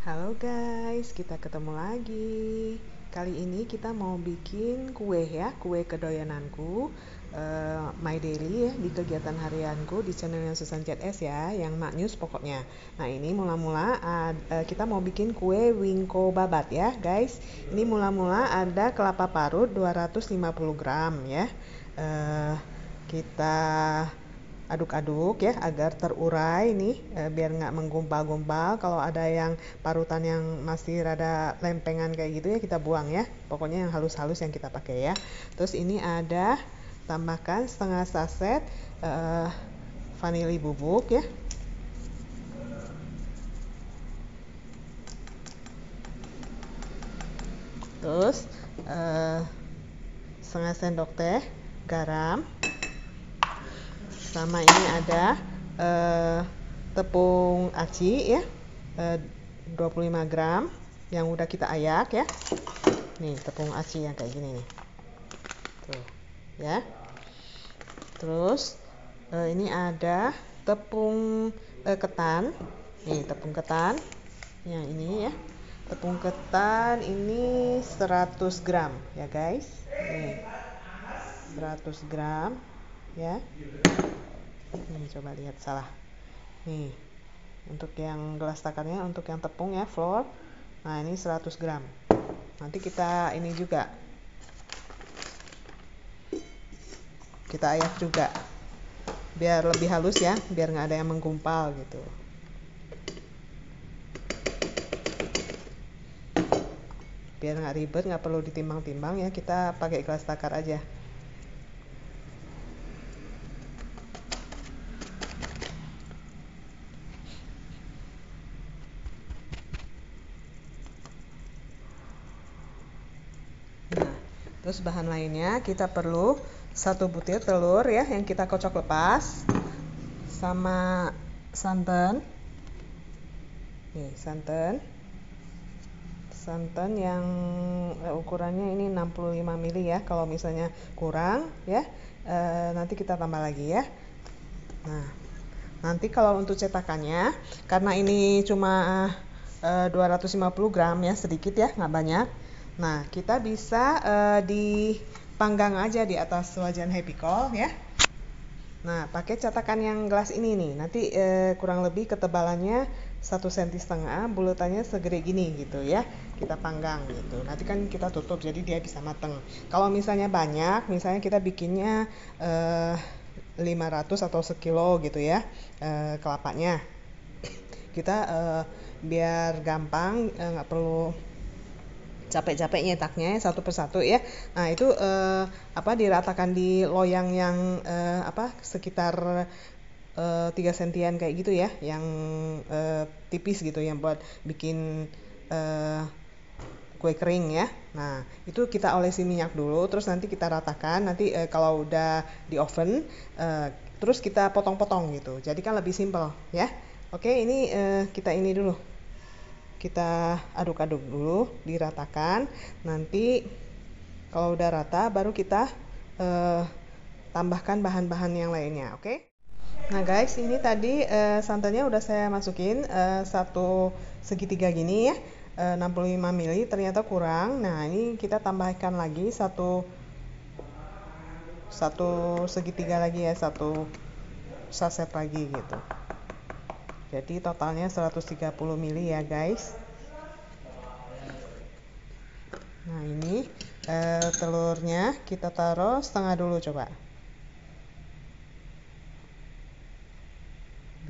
Halo guys, kita ketemu lagi. Kali ini kita mau bikin kue ya, kue kedoyananku, my daily ya, di kegiatan harianku di channel yang Susan ZS ya, yang maknyus pokoknya. Nah ini mula-mula kita mau bikin kue wingko babat ya guys. Ini mula-mula ada kelapa parut 250 gram ya. Kita aduk-aduk ya agar terurai nih, biar nggak menggumpal-gumpal. Kalau ada yang parutan yang masih rada lempengan kayak gitu ya kita buang ya, pokoknya yang halus-halus yang kita pakai ya. Terus ini ada tambahkan setengah saset vanili bubuk ya, terus setengah sendok teh garam, sama ini ada tepung aci ya, 25 gram yang udah kita ayak ya. Nih tepung aci yang kayak gini nih, tuh ya. Terus ini ada tepung ketan, nih tepung ketan yang ini ya. Tepung ketan ini 100 gram ya guys, nih 100 gram ya. Nih coba lihat salah nih, untuk yang gelas takarnya, untuk yang tepung ya flour. Nah ini 100 gram. Nanti kita ini juga, kita ayak juga biar lebih halus ya, biar nggak ada yang menggumpal gitu. Biar nggak ribet, nggak perlu ditimbang-timbang ya, kita pakai gelas takar aja. Nah, terus bahan lainnya kita perlu 1 butir telur ya, yang kita kocok lepas, sama santan. Nih santan yang ukurannya ini 65 ml ya. Kalau misalnya kurang ya, nanti kita tambah lagi ya. Nah nanti kalau untuk cetakannya, karena ini cuma 250 gram ya, sedikit ya, nggak banyak. Nah kita bisa dipanggang aja di atas wajan happy call ya. Nah pakai cetakan yang gelas ini nih, nanti kurang lebih ketebalannya 1,5 cm, bulutannya segede gini gitu ya. Kita panggang gitu, nanti kan kita tutup jadi dia bisa mateng. Kalau misalnya banyak, misalnya kita bikinnya 500 atau sekilo gitu ya, kelapanya kita biar gampang, nggak perlu capek-capek nyetaknya satu persatu ya. Nah itu diratakan di loyang yang sekitar 3 sentian kayak gitu ya, yang tipis gitu, yang buat bikin kue kering ya. Nah itu kita olesi minyak dulu, terus nanti kita ratakan. Nanti kalau udah di oven, terus kita potong-potong gitu, jadi kan lebih simpel ya. Oke, ini kita ini dulu, kita aduk-aduk dulu, diratakan. Nanti kalau udah rata baru kita tambahkan bahan-bahan yang lainnya. Oke. Nah guys, ini tadi santannya udah saya masukin 1 segitiga gini ya, 65 ml, ternyata kurang. Nah ini kita tambahkan lagi satu segitiga lagi ya, 1 saset lagi gitu. Jadi totalnya 130 ml ya guys. Nah ini telurnya kita taruh setengah dulu coba,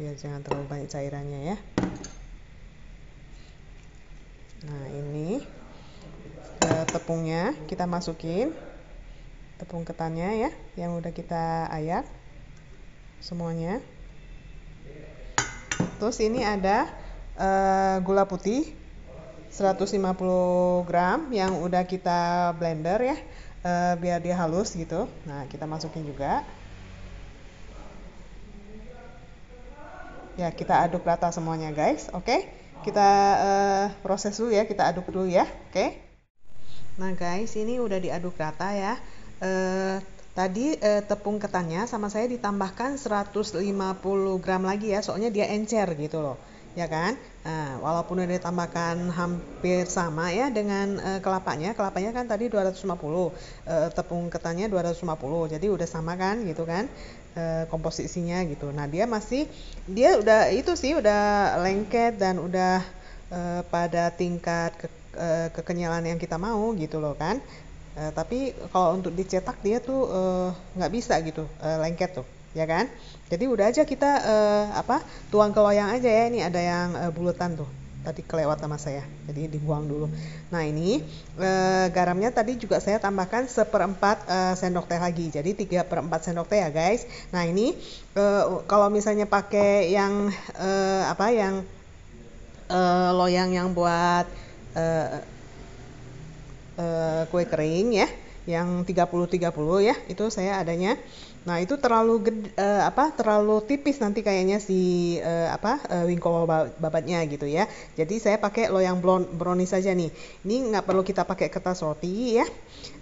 biar jangan terlalu banyak cairannya ya. Nah ini tepungnya kita masukin, tepung ketannya ya, yang udah kita ayak semuanya. Terus ini ada gula putih 150 gram yang udah kita blender ya, biar dia halus gitu. Nah kita masukin juga ya, kita aduk rata semuanya guys. Oke, kita proses dulu ya, kita aduk dulu ya. Oke. Nah guys, ini udah diaduk rata ya. Tadi tepung ketannya sama saya ditambahkan 150 gram lagi ya, soalnya dia encer gitu loh. ya kan? Nah, walaupun udah ditambahkan hampir sama ya dengan kelapanya. Kelapanya kan tadi 250, tepung ketannya 250. Jadi udah sama kan gitu kan? Komposisinya gitu. Nah, dia udah itu sih udah lengket dan udah pada tingkat kekenyalan yang kita mau gitu loh kan. Tapi kalau untuk dicetak dia tuh nggak bisa gitu, lengket tuh, ya kan? Jadi udah aja kita tuang ke loyang aja ya. Ini ada yang buletan tuh. Tadi kelewat sama saya, jadi dibuang dulu. Nah ini garamnya tadi juga saya tambahkan 1/4 sendok teh lagi, jadi 3/4 sendok teh ya guys. Nah ini kalau misalnya pakai yang loyang yang buat eh, kue kering ya, yang 30-30 ya, itu saya adanya. Nah itu terlalu tipis nanti kayaknya si wingko babatnya gitu ya. Jadi saya pakai loyang brownies saja nih. Ini nggak perlu kita pakai kertas roti ya.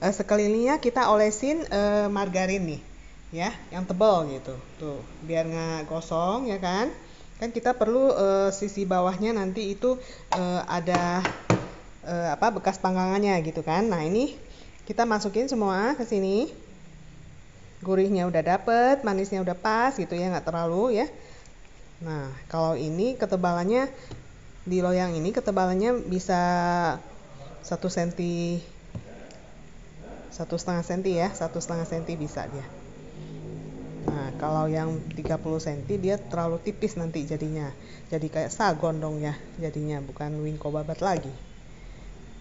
Sekelilingnya kita olesin margarin nih ya, yang tebal gitu tuh, biar nggak gosong ya kan. Kan kita perlu sisi bawahnya nanti itu ada bekas panggangannya gitu kan. Nah ini kita masukin semua ke sini. Gurihnya udah dapet, manisnya udah pas gitu ya, nggak terlalu ya. Nah kalau ini ketebalannya di loyang ini ketebalannya bisa 1 cm, 1,5 cm ya, 1,5 cm bisa dia. Nah kalau yang 30 cm dia terlalu tipis nanti jadinya, jadi kayak sagon dong ya jadinya, bukan wingko babat lagi.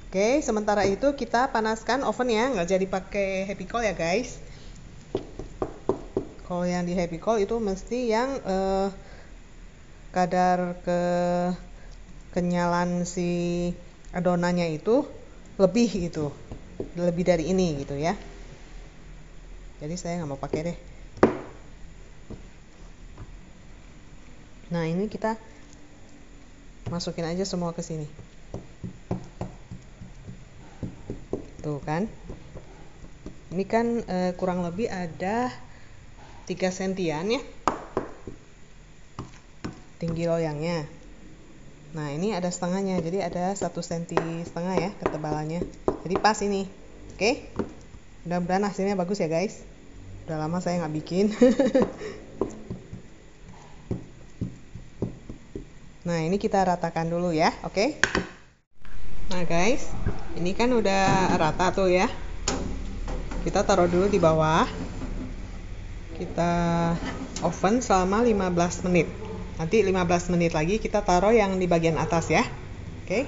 Oke, sementara itu kita panaskan oven ya, nggak jadi pakai happy coil ya guys. Kalau yang di happy coil itu mesti yang kadar kenyalan si adonannya itu lebih gitu, lebih dari ini gitu ya. Jadi saya nggak mau pakai deh. Nah ini kita masukin aja semua ke sini. Tuh kan, ini kan kurang lebih ada 3 sentian ya tinggi loyangnya. Nah ini ada setengahnya, jadi ada 1,5 cm ya ketebalannya, jadi pas ini. Oke, mudah-mudahan hasilnya bagus ya guys, udah lama saya nggak bikin. Nah ini kita ratakan dulu ya. Oke. Nah guys, ini kan udah rata tuh ya. Kita taruh dulu di bawah. Kita oven selama 15 menit. Nanti 15 menit lagi kita taruh yang di bagian atas ya. Oke.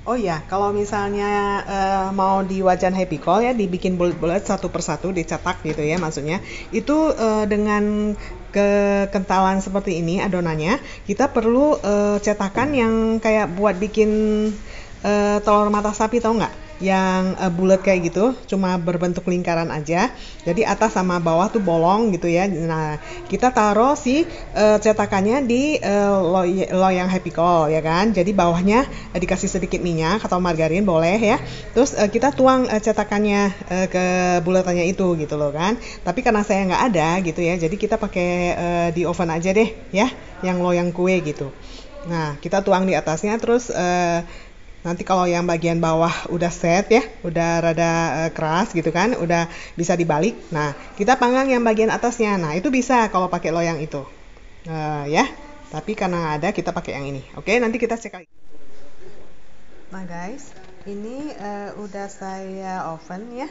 Oh ya, kalau misalnya mau di wajan happy coil ya, dibikin bulat-bulat satu persatu, dicetak gitu ya maksudnya. Itu dengan kekentalan seperti ini adonannya, kita perlu cetakan yang kayak buat bikin telur mata sapi, tau nggak? Yang bulat kayak gitu, cuma berbentuk lingkaran aja. Jadi atas sama bawah tuh bolong gitu ya. Nah, kita taruh si cetakannya di loyang happy coil ya kan. Jadi bawahnya dikasih sedikit minyak atau margarin boleh ya. Terus kita tuang cetakannya ke bulatannya itu gitu loh kan. Tapi karena saya nggak ada gitu ya, jadi kita pakai di oven aja deh ya, yang loyang kue gitu. Nah, kita tuang di atasnya, terus nanti kalau yang bagian bawah udah set ya, udah rada keras gitu kan, udah bisa dibalik. Nah, kita panggang yang bagian atasnya. Nah, itu bisa kalau pakai loyang itu. Ya, tapi karena ada kita pakai yang ini. Oke, nanti kita cek lagi. Nah guys, ini udah saya oven ya.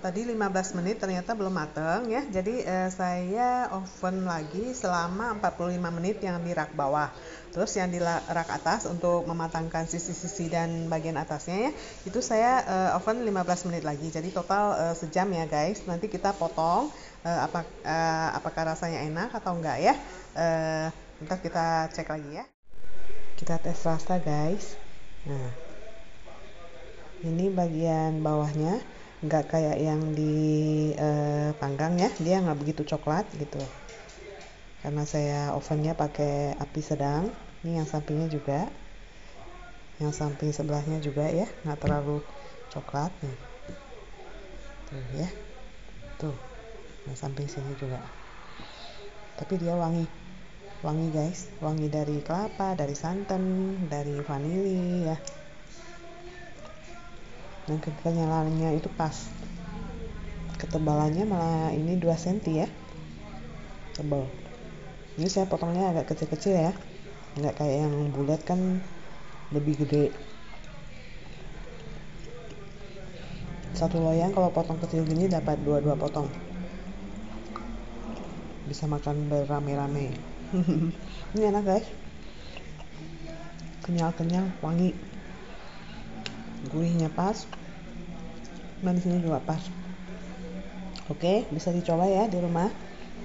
Tadi 15 menit ternyata belum mateng ya. Jadi saya oven lagi selama 45 menit yang di rak bawah. Terus yang di rak atas untuk mematangkan sisi-sisi dan bagian atasnya ya, itu saya oven 15 menit lagi. Jadi total sejam ya guys. Nanti kita potong apakah rasanya enak atau enggak ya. Ntar kita cek lagi ya. Kita tes rasa guys. Nah, ini bagian bawahnya nggak kayak yang di panggang ya, dia nggak begitu coklat gitu. Karena saya ovennya pakai api sedang. Ini yang sampingnya juga, yang samping sebelahnya juga ya, nggak terlalu coklat nih. Tuh ya, tuh, yang samping sini juga. Tapi dia wangi. wangi guys, wangi dari kelapa, dari santan, dari vanili ya. Dan kekenyalannya itu pas, ketebalannya malah ini 2 cm ya, tebal. Ini saya potongnya agak kecil-kecil ya, nggak kayak yang bulat kan lebih gede. Satu loyang kalau potong kecil gini dapat 2 potong, bisa makan berame-rame. Ini enak guys, kenyal-kenyal, wangi, gurihnya pas, manisnya juga pas. Oke, bisa dicoba ya di rumah.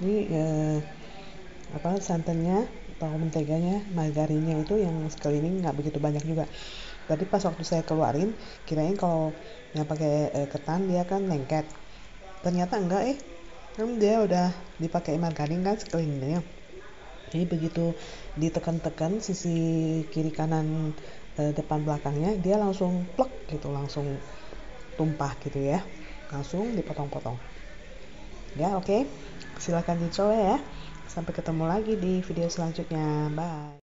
Ini santannya atau menteganya, margarinnya itu yang sekeliling nggak begitu banyak juga. Tadi pas waktu saya keluarin, kirain kalau yang pakai ketan dia kan lengket, ternyata enggak kan dia udah dipakai margarin kan sekelilingnya. Jadi begitu ditekan-tekan sisi kiri kanan, depan belakangnya, dia langsung plek gitu, langsung tumpah gitu ya, langsung dipotong-potong ya. Oke, silakan dicoba ya. Sampai ketemu lagi di video selanjutnya, bye.